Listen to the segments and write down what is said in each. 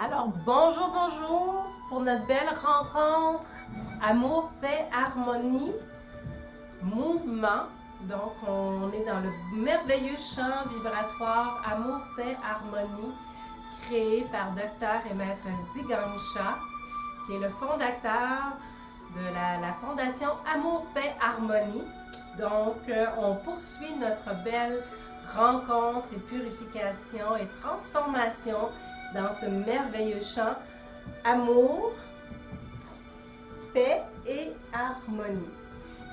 Alors, bonjour, bonjour pour notre belle rencontre Amour, paix, harmonie, mouvement. Donc, on est dans le merveilleux champ vibratoire Amour, paix, harmonie, créé par Dr et Maître Zhigang Sha, qui est le fondateur de la fondation Amour, paix, harmonie. Donc, on poursuit notre belle rencontre et purification et transformation dans ce merveilleux champ amour, paix et harmonie.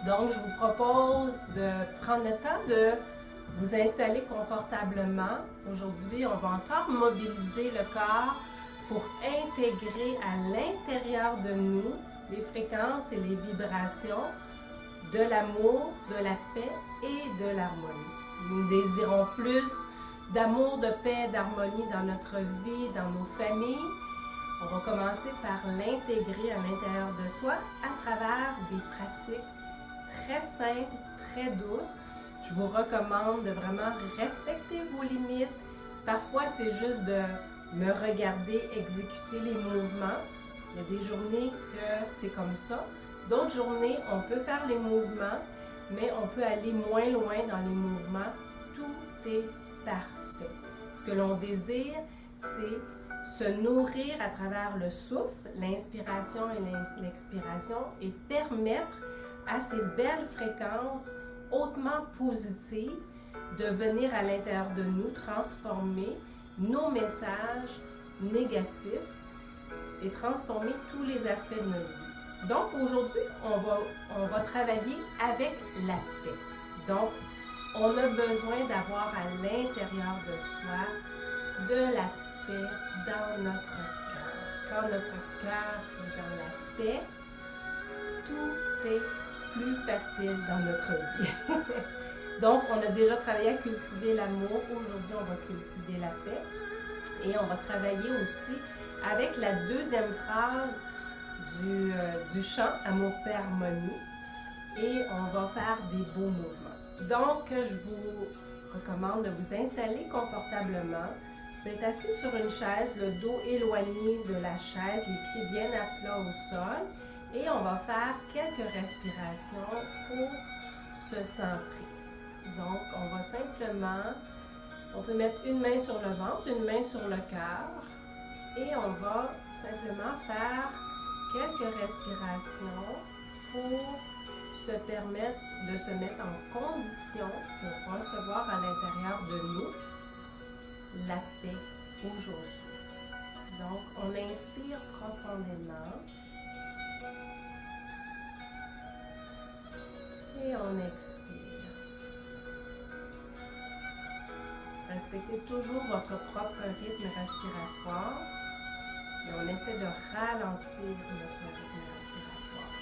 Donc, je vous propose de prendre le temps de vous installer confortablement. Aujourd'hui, on va encore mobiliser le corps pour intégrer à l'intérieur de nous les fréquences et les vibrations de l'amour, de la paix et de l'harmonie. Nous désirons plus d'amour, de paix, d'harmonie dans notre vie, dans nos familles. On va commencer par l'intégrer à l'intérieur de soi à travers des pratiques très simples, très douces. Je vous recommande de vraiment respecter vos limites. Parfois, c'est juste de me regarder exécuter les mouvements. Il y a des journées que c'est comme ça. D'autres journées, on peut faire les mouvements, mais on peut aller moins loin dans les mouvements. Tout est parfait. Ce que l'on désire, c'est se nourrir à travers le souffle, l'inspiration et l'expiration, et permettre à ces belles fréquences hautement positives de venir à l'intérieur de nous transformer nos messages négatifs et transformer tous les aspects de notre vie. Donc aujourd'hui, on va travailler avec la paix. Donc, on a besoin d'avoir à l'intérieur de soi de la paix dans notre cœur. Quand notre cœur est dans la paix, tout est plus facile dans notre vie. Donc, on a déjà travaillé à cultiver l'amour. Aujourd'hui, on va cultiver la paix. Et on va travailler aussi avec la deuxième phrase du chant Amour, paix, harmonie. Et on va faire des beaux mouvements. Donc, je vous recommande de vous installer confortablement. Vous êtes assis sur une chaise, le dos éloigné de la chaise, les pieds bien à plat au sol. Et on va faire quelques respirations pour se centrer. Donc, on va simplement, on peut mettre une main sur le ventre, une main sur le cœur. Et on va simplement faire quelques respirations pour se permettre de se mettre en condition pour recevoir à l'intérieur de nous la paix aujourd'hui. Donc, on inspire profondément et on expire. Respectez toujours votre propre rythme respiratoire et on essaie de ralentir notre rythme respiratoire.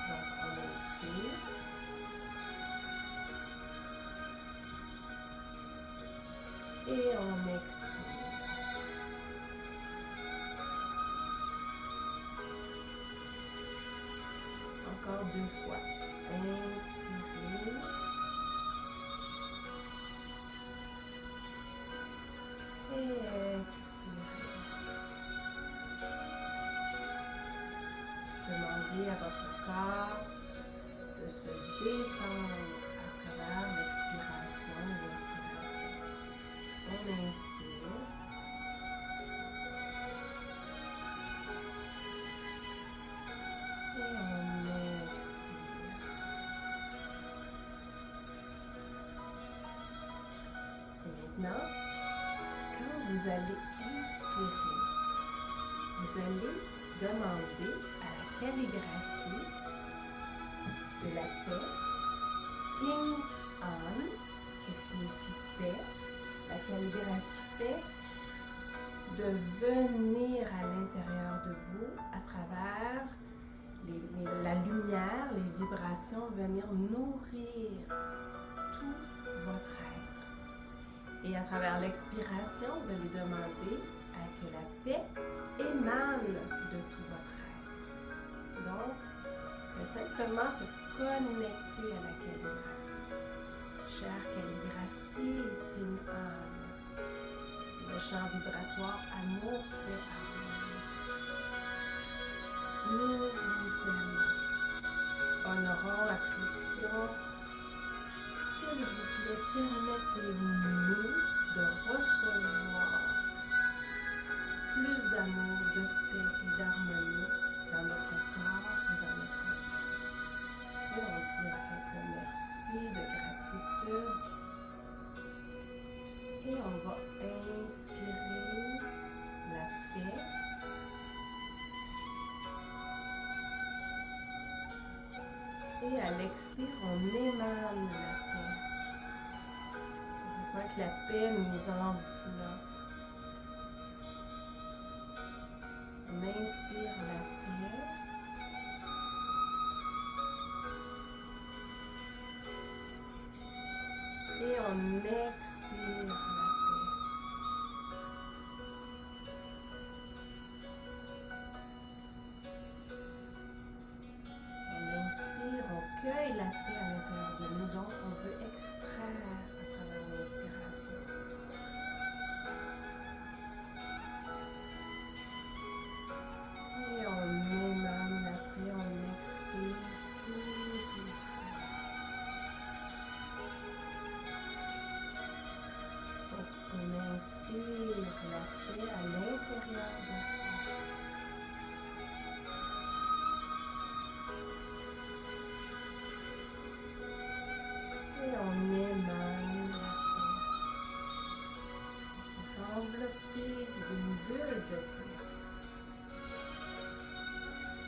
Donc, on inspire. Et on expire. Encore 2 fois. Inspirez. Et expirez. Demandez à votre corps de se détendre à travers l'expiration et l'inspiration. On inspire. Et on expire. Et maintenant, quand vous allez inspirer, vous allez demander à la calligraphie de la paix, Ping An, qui signifie paix, la calligraphie paix, de venir à l'intérieur de vous à travers la lumière, les vibrations, venir nourrir tout votre être. Et à travers l'expiration, vous allez demander à que la paix émane de tout votre être. Donc, c'est simplement se connecter à la calligraphie. Chère calligraphie, Ping An. Le champ vibratoire amour, paix, Et permettez-nous de recevoir plus d'amour, de paix et d'harmonie dans notre corps et dans notre vie. Et on dit un simple merci de gratitude. Et on va inspirer la paix. Et à l'expire, on émane la paix. On ressent que la paix nous enveloppe. On inspire la paix. Et on expire la paix. On inspire, on cueille la paix à l'intérieur de nous, donc on veut extraire à travers l'inspiration. Et on émane la paix, on expire tout doucement. Donc on inspire la paix à l'intérieur de soi. Et on émane la paix. On se sent enveloppé d'une bulle de paix.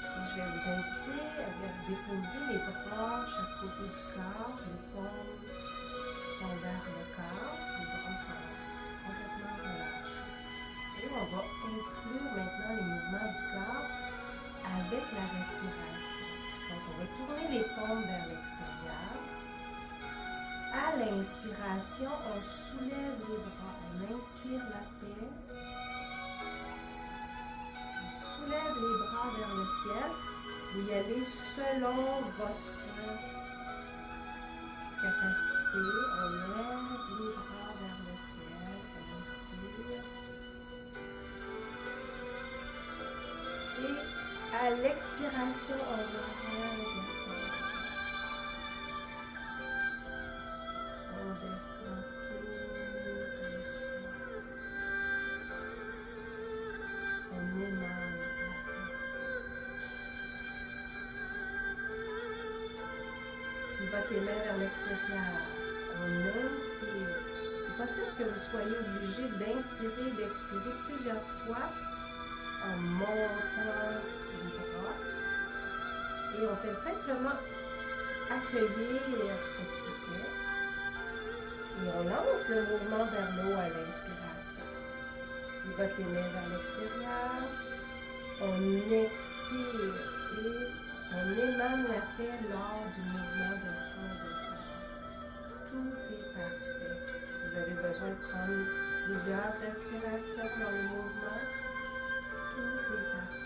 Et je vais vous inviter à déposer les bras chaque côté du corps. Les paumes sont vers le corps. Les bras sont complètement relâchés. Et on va inclure maintenant les mouvements du corps avec la respiration. Donc on va tourner les paumes vers l'extérieur. À l'inspiration, on soulève les bras, on inspire la paix, on soulève les bras vers le ciel, vous y allez selon votre capacité, on lève les bras vers le ciel, on inspire, et à l'expiration, on va redescendre. On descend tout doucement. On émane la paix. Puis votre les mains vers l'extérieur. On inspire. C'est possible que vous soyez obligé d'inspirer et d'expirer plusieurs fois en montant les bras. Et on fait simplement accueillir ce qui est. Et on lance le mouvement vers le haut à l'inspiration. Puis vote les mains vers l'extérieur. On expire et on émane la paix lors du mouvement de redescente. Tout est parfait. Si vous avez besoin de prendre plusieurs respirations dans le mouvement, tout est parfait.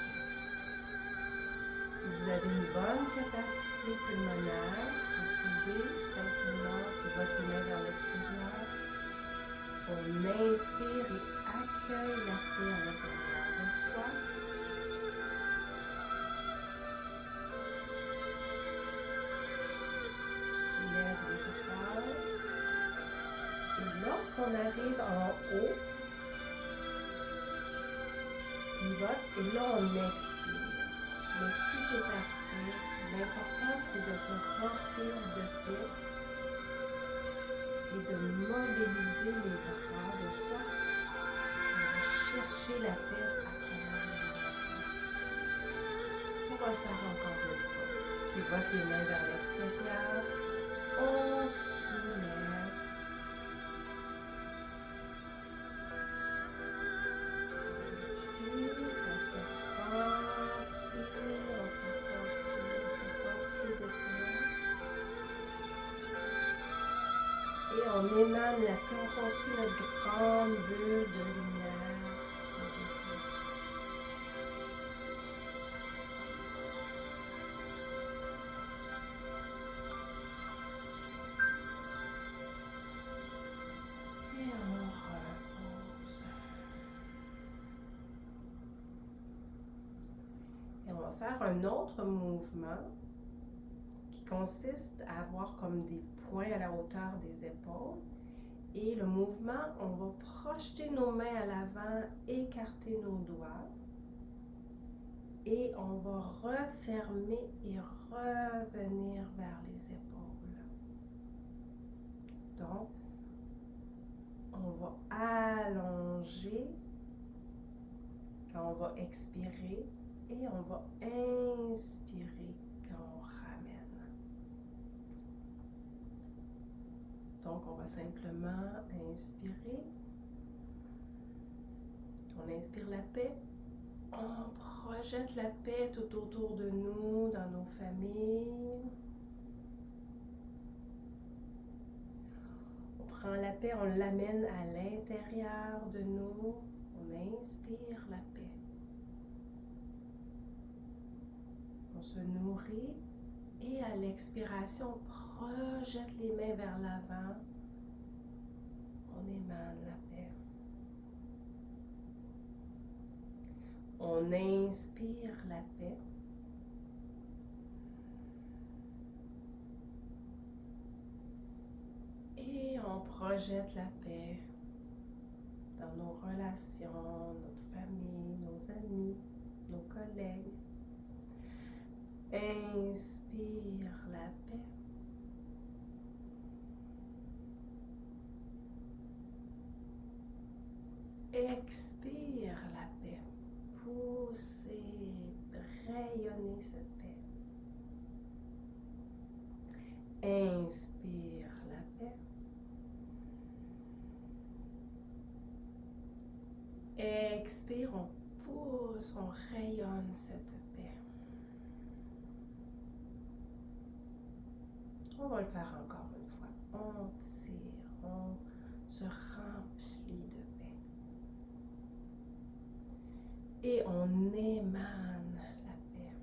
Si vous avez une bonne capacité pulmonaire, vous pouvez simplement votre les mains vers l'extérieur. On inspire et accueille la paix à l'intérieur de soi. Soulève les bras. Et lorsqu'on arrive en haut, pivote et là on expire. Mais tout est parfait. L'important c'est de se remplir de paix et de mobiliser les bras de sorte qu'on va chercher la paix à travers le mouvement. On va le faire encore une fois. Pivote les mains vers l'extérieur. On soulève. On inspire, on se remplit, on se remplit de paix. Et on émane la paix, on construit notre grande bulle de lumière et de paix. Et on repose. Et on va faire un autre mouvement qui consiste à avoir comme des poings à la hauteur des épaules. Et le mouvement, on va projeter nos mains à l'avant, écarter nos doigts. Et on va refermer et revenir vers les épaules. Donc, on va allonger quand on va expirer et on va inspirer quand on ramène. Donc, on va simplement inspirer. On inspire la paix. On projette la paix tout autour de nous, dans nos familles. On prend la paix, on l'amène à l'intérieur de nous. On inspire la paix. On se nourrit et à l'expiration, on projette les mains vers l'avant. On émane la paix. On inspire la paix. Et on projette la paix dans nos relations, notre famille, nos amis, nos collègues. Inspire la paix. Expire la paix. Poussez, rayonnez cette paix. Inspire la paix. Expire, on pousse, on rayonne cette paix. On va le faire encore une fois. On tire, on se remplit de paix. Et on émane la paix.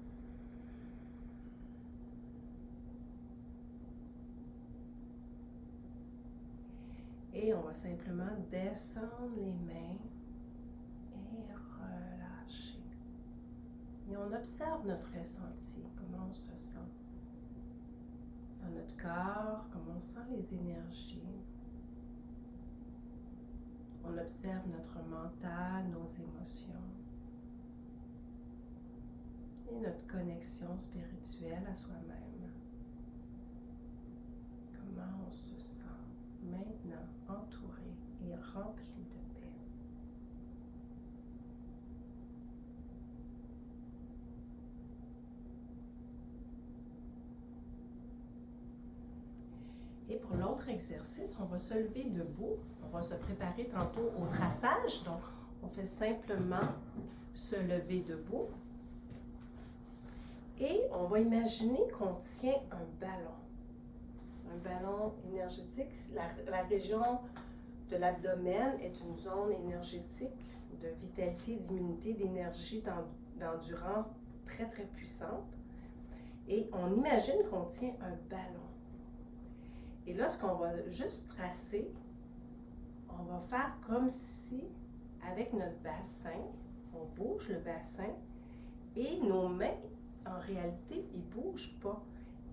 Et on va simplement descendre les mains et relâcher. Et on observe notre ressenti, comment on se sent dans notre corps, comment on sent les énergies. On observe notre mental, nos émotions et notre connexion spirituelle à soi-même. Comment on se sent maintenant entouré et rempli de paix. Et pour l'autre exercice, on va se lever debout. On va se préparer tantôt au traçage. Donc, on fait simplement se lever debout. Et on va imaginer qu'on tient un ballon. Un ballon énergétique. La région de l'abdomen est une zone énergétique de vitalité, d'immunité, d'énergie, d'endurance très, très puissante. Et on imagine qu'on tient un ballon. Et là, ce qu'on va juste tracer, on va faire comme si, avec notre bassin, on bouge le bassin et nos mains, en réalité, ils ne bougent pas.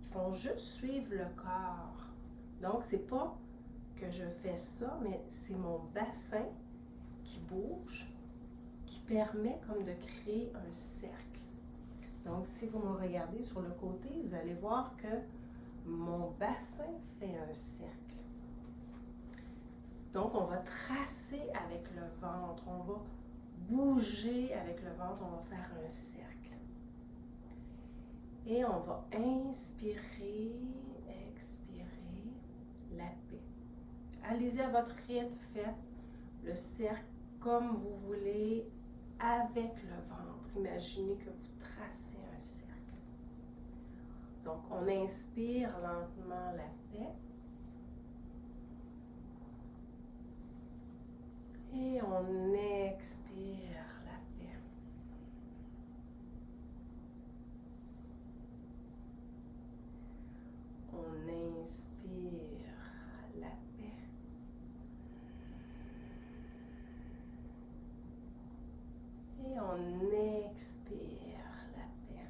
Ils font juste suivre le corps. Donc, c'est pas que je fais ça, mais c'est mon bassin qui bouge, qui permet comme de créer un cercle. Donc, si vous me regardez sur le côté, vous allez voir que mon bassin fait un cercle. Donc, on va tracer avec le ventre, on va bouger avec le ventre, on va faire un cercle. Et on va inspirer, expirer la paix. Allez-y à votre rythme, faites le cercle comme vous voulez avec le ventre. Imaginez que vous tracez un cercle. Donc, on inspire lentement la paix. Et on expire la paix. On inspire la paix. Et on expire la paix.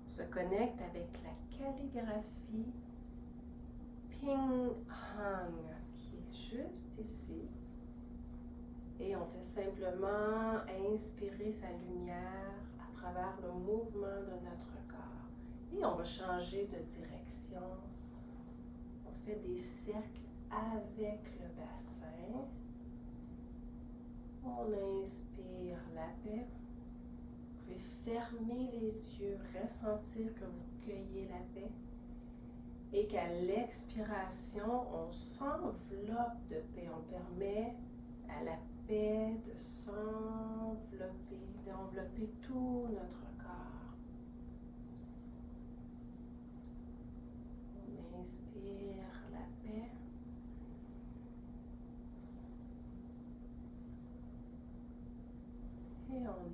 On se se connecte avec la calligraphie Ping Hang, qui est juste ici. Et on fait simplement inspirer sa lumière à travers le mouvement de notre corps. Et on va changer de direction. On fait des cercles avec le bassin. On inspire la paix. Vous pouvez fermer les yeux, ressentir que vous cueillez la paix. Et qu'à l'expiration, on s'enveloppe de paix. On permet à la paix de s'envelopper, d'envelopper tout notre corps. On inspire la paix. Et on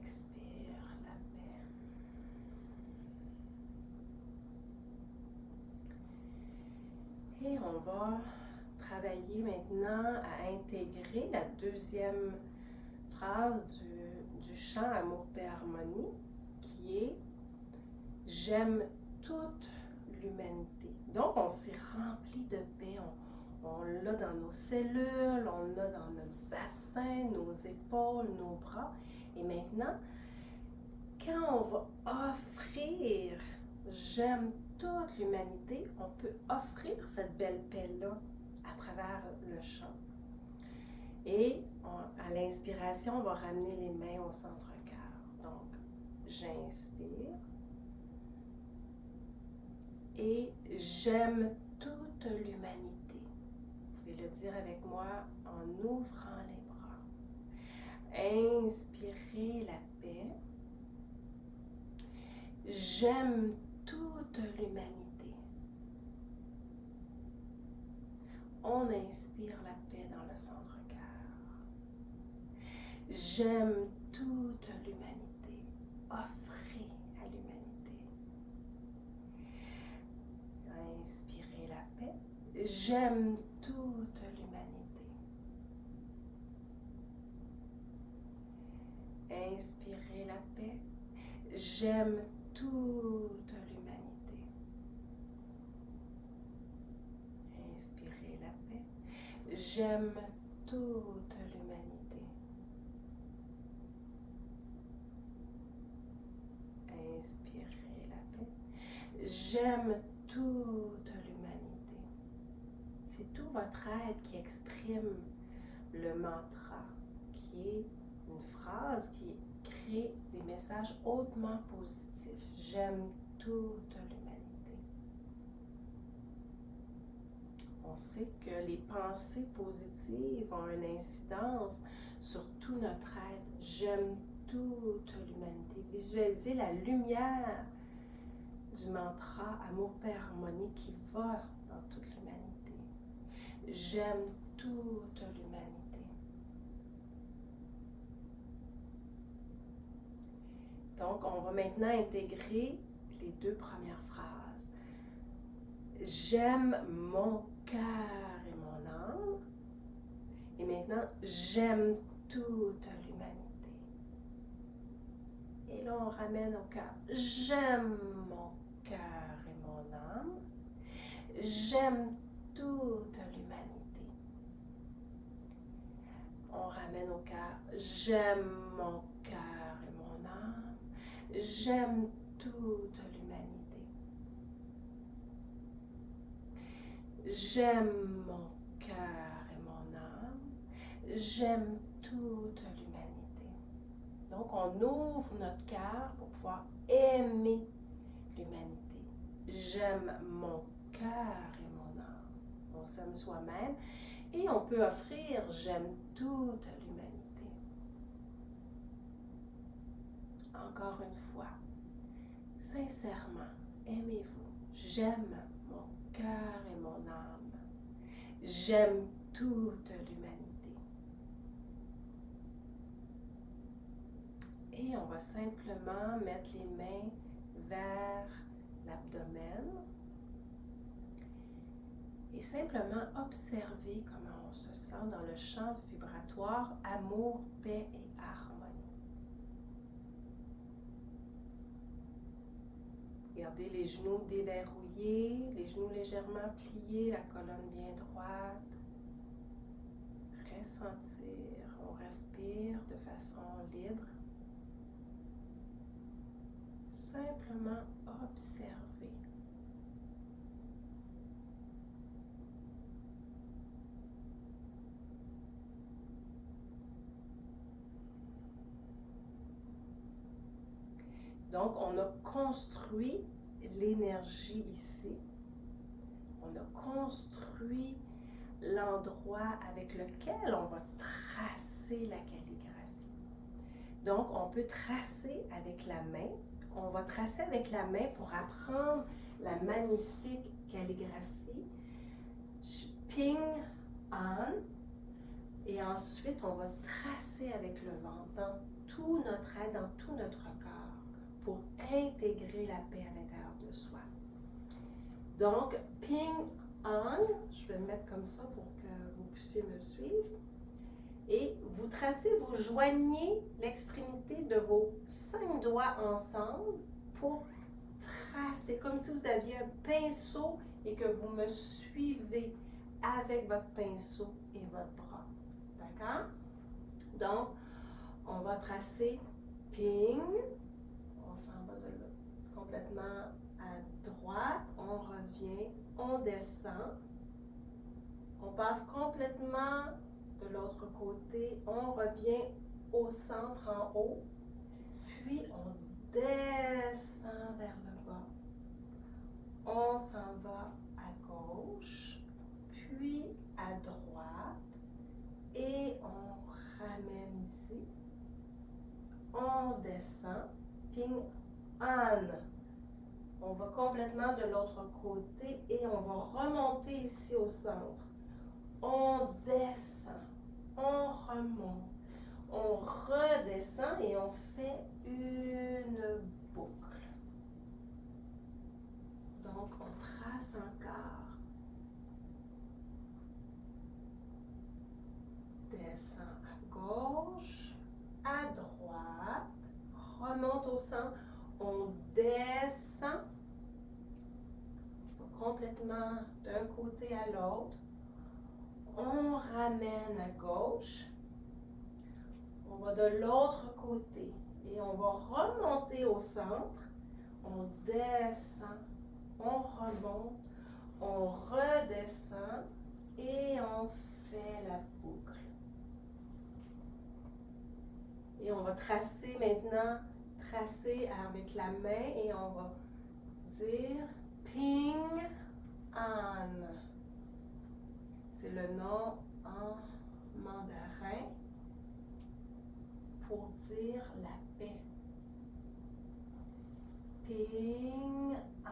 expire la paix. Et on va travailler maintenant à intégrer la deuxième phrase du chant Amour, paix, harmonie, qui est « J'aime toute l'humanité ». Donc, on s'est rempli de paix, on l'a dans nos cellules, on l'a dans notre bassin, nos épaules, nos bras. Et maintenant, quand on va offrir « J'aime toute l'humanité », on peut offrir cette belle paix-là à travers le chant. Et à l'inspiration, on va ramener les mains au centre-cœur. Donc, j'inspire. Et j'aime toute l'humanité. Vous pouvez le dire avec moi en ouvrant les bras. Inspirez la paix. J'aime toute l'humanité. On inspire la paix dans le centre-cœur. J'aime toute l'humanité. Offrez à l'humanité. Inspirez la paix. J'aime toute l'humanité. Inspirez la paix. J'aime toute l'humanité. Inspirez la paix. J'aime toute l'humanité. Inspirez la paix. J'aime toute l'humanité. C'est tout votre être qui exprime le mantra, qui est une phrase qui crée des messages hautement positifs. J'aime toute l'humanité. On sait que les pensées positives ont une incidence sur tout notre être. J'aime toute l'humanité. Visualisez la lumière du mantra Amour, paix, harmonie qui va dans toute l'humanité. J'aime toute l'humanité. Donc, on va maintenant intégrer les deux premières phrases. J'aime mon cœur et mon âme. Et maintenant, j'aime toute l'humanité. Et là, on ramène au cœur. J'aime mon cœur et mon âme. J'aime toute l'humanité. On ramène au cœur. J'aime mon cœur et mon âme. J'aime toute l'humanité. J'aime mon cœur et mon âme. J'aime toute l'humanité. Donc, on ouvre notre cœur pour pouvoir aimer l'humanité. J'aime mon cœur et mon âme. On s'aime soi-même et on peut offrir j'aime toute l'humanité. Encore une fois, sincèrement, aimez-vous. J'aime mon cœur et mon âme. J'aime toute l'humanité. Et on va simplement mettre les mains vers l'abdomen et simplement observer comment on se sent dans le champ vibratoire amour, paix et harmonie. Gardez les genoux déverrouillés, les genoux légèrement pliés, la colonne bien droite. Ressentir, on respire de façon libre. Simplement observer. Donc, on a construit l'énergie ici. On a construit l'endroit avec lequel on va tracer la calligraphie. Donc, on peut tracer avec la main. On va tracer avec la main pour apprendre la magnifique calligraphie. Ping An. Et ensuite, on va tracer avec le vent dans tout notre être, dans tout notre corps, pour intégrer la paix à l'intérieur de soi. Donc, Ping An, je vais le mettre comme ça pour que vous puissiez me suivre. Et vous tracez, vous joignez l'extrémité de vos 5 doigts ensemble pour tracer, comme si vous aviez un pinceau et que vous me suivez avec votre pinceau et votre bras. D'accord? Donc, on va tracer Ping. On s'en va complètement à droite. On revient. On descend. On passe complètement de l'autre côté. On revient au centre en haut. Puis, on descend vers le bas. On s'en va à gauche. Puis, à droite. Et on ramène ici. On descend. Ping An. On va complètement de l'autre côté et on va remonter ici au centre. On descend. On remonte. On redescend et on fait une boucle. Donc, on trace encore. Descend à gauche, à droite, remonte au centre, on descend complètement d'un côté à l'autre, on ramène à gauche, on va de l'autre côté et on va remonter au centre, on descend, on remonte, on redescend et on fait la boucle. Et on va tracer maintenant, tracer avec la main et on va dire Ping An. C'est le nom en mandarin pour dire la paix. Ping An.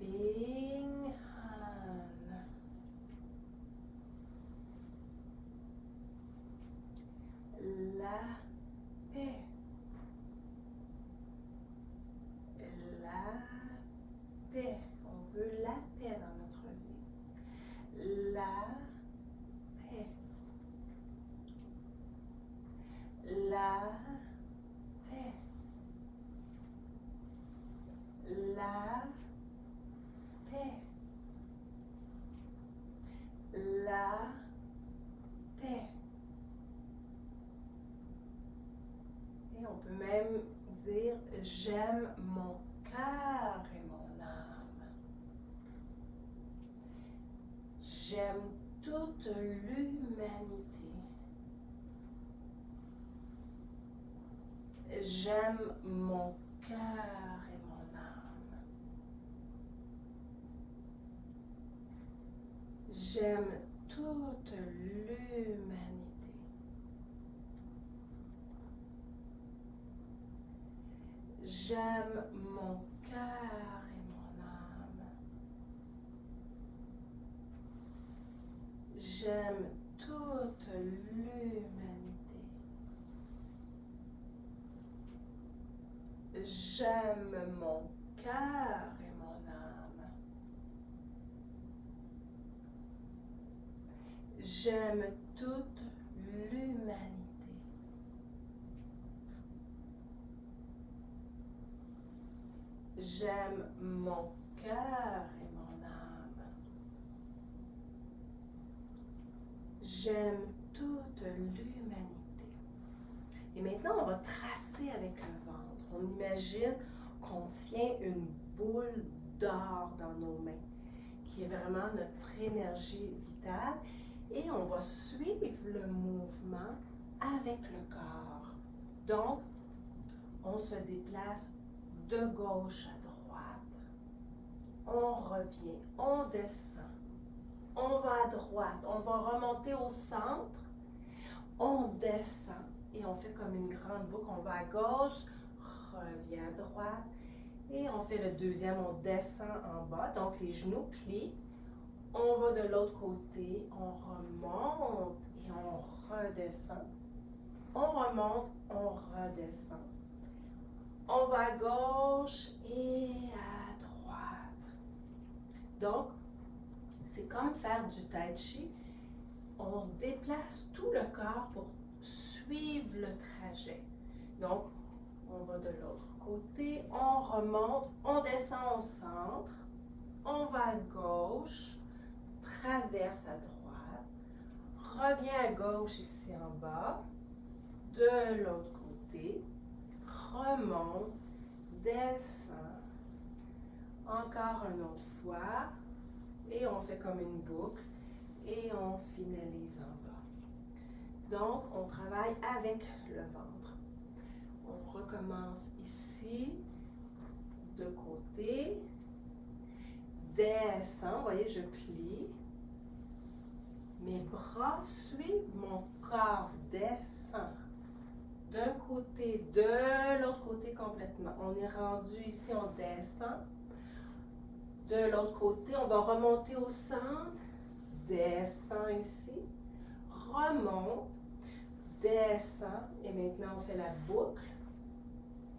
Ping An. La paix. La paix. On veut la paix dans notre vie. La paix. La paix. La paix. La paix. Et on peut même dire j'aime mon cœur et mon âme. J'aime toute l'humanité. J'aime mon cœur et mon âme. J'aime toute l'humanité. J'aime mon cœur et mon âme. J'aime toute l'humanité. J'aime mon cœur et mon âme. J'aime toute l'humanité. J'aime mon cœur et mon âme. J'aime toute l'humanité. Et maintenant, on va tracer avec le ventre. On imagine qu'on tient une boule d'or dans nos mains, qui est vraiment notre énergie vitale. Et on va suivre le mouvement avec le corps. Donc, on se déplace de gauche à droite. On revient, on descend. On va à droite, on va remonter au centre. On descend et on fait comme une grande boucle. On va à gauche, revient à droite. Et on fait le deuxième, on descend en bas. Donc, les genoux plient. On va de l'autre côté, on remonte et on redescend. On remonte, on redescend. On va à gauche et à droite. Donc, c'est comme faire du tai chi. On déplace tout le corps pour suivre le trajet. Donc, on va de l'autre côté, on remonte, on descend au centre, on va à gauche, traverse à droite, revient à gauche ici en bas, de l'autre côté, remonte, descend, encore une autre fois, et on fait comme une boucle, et on finalise en bas. Donc, on travaille avec le ventre. On recommence ici, de côté, descend, vous voyez, je plie. Mes bras suivent mon corps, descend. D'un côté, de l'autre côté complètement. On est rendu ici, on descend. De l'autre côté, on va remonter au centre, descend ici, remonte, descend, et maintenant on fait la boucle,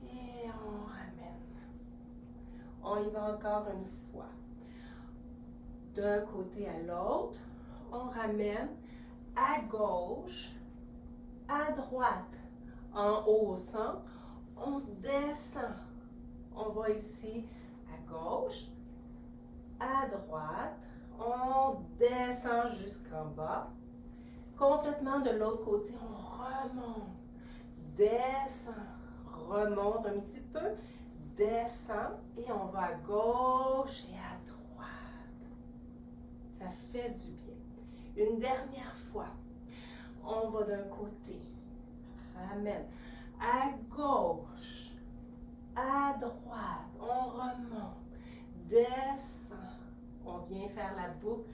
et on ramène. On y va encore une fois. D'un côté à l'autre, on ramène à gauche, à droite, en haut au centre, on descend. On va ici à gauche, à droite, on descend jusqu'en bas. Complètement de l'autre côté, on remonte, descend, remonte un petit peu, descend et on va à gauche et à droite. Ça fait du bien. Une dernière fois, on va d'un côté, ramène, à gauche, à droite, on remonte, descend, on vient faire la boucle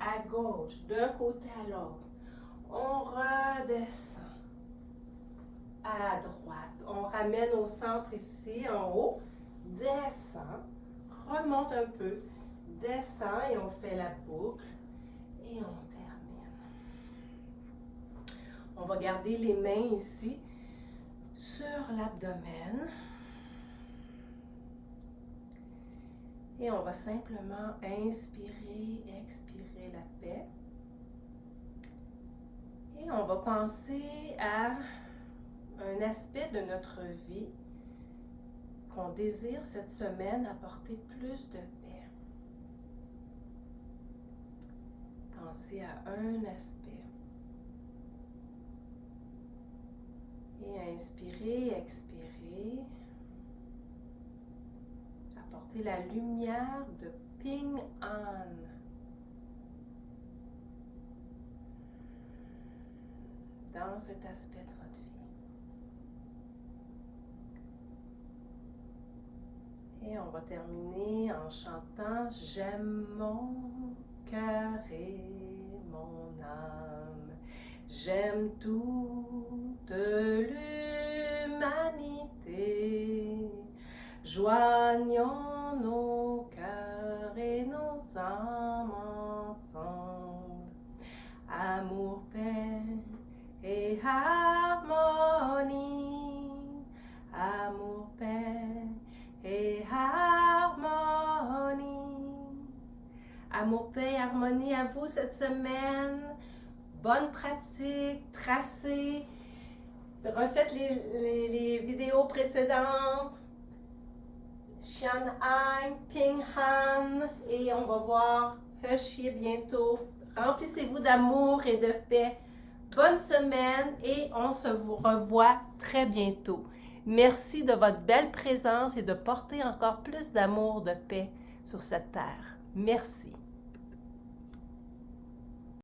à gauche, d'un côté à l'autre. On redescend à droite. On ramène au centre ici, en haut. Descend. Remonte un peu. Descend et on fait la boucle. Et on termine. On va garder les mains ici sur l'abdomen. Et on va simplement inspirer, expirer la paix. Et on va penser à un aspect de notre vie qu'on désire cette semaine apporter plus de paix. Pensez à un aspect. Et inspirez, expirez. Apportez la lumière de Ping An. Dans cet aspect de votre vie. Et on va terminer en chantant « J'aime mon cœur et mon âme, j'aime toute l'humanité, joignons nos cœurs et nos âmes ensemble, amour, paix, et harmonie, amour, paix et harmonie. Amour, paix et harmonie à vous cette semaine. Bonne pratique, tracez, refaites les vidéos précédentes. Xian Ai, Ping Han, et on va voir He Xie bientôt. Remplissez-vous d'amour et de paix. Bonne semaine et on se revoit très bientôt. Merci de votre belle présence et de porter encore plus d'amour, de paix sur cette terre. Merci.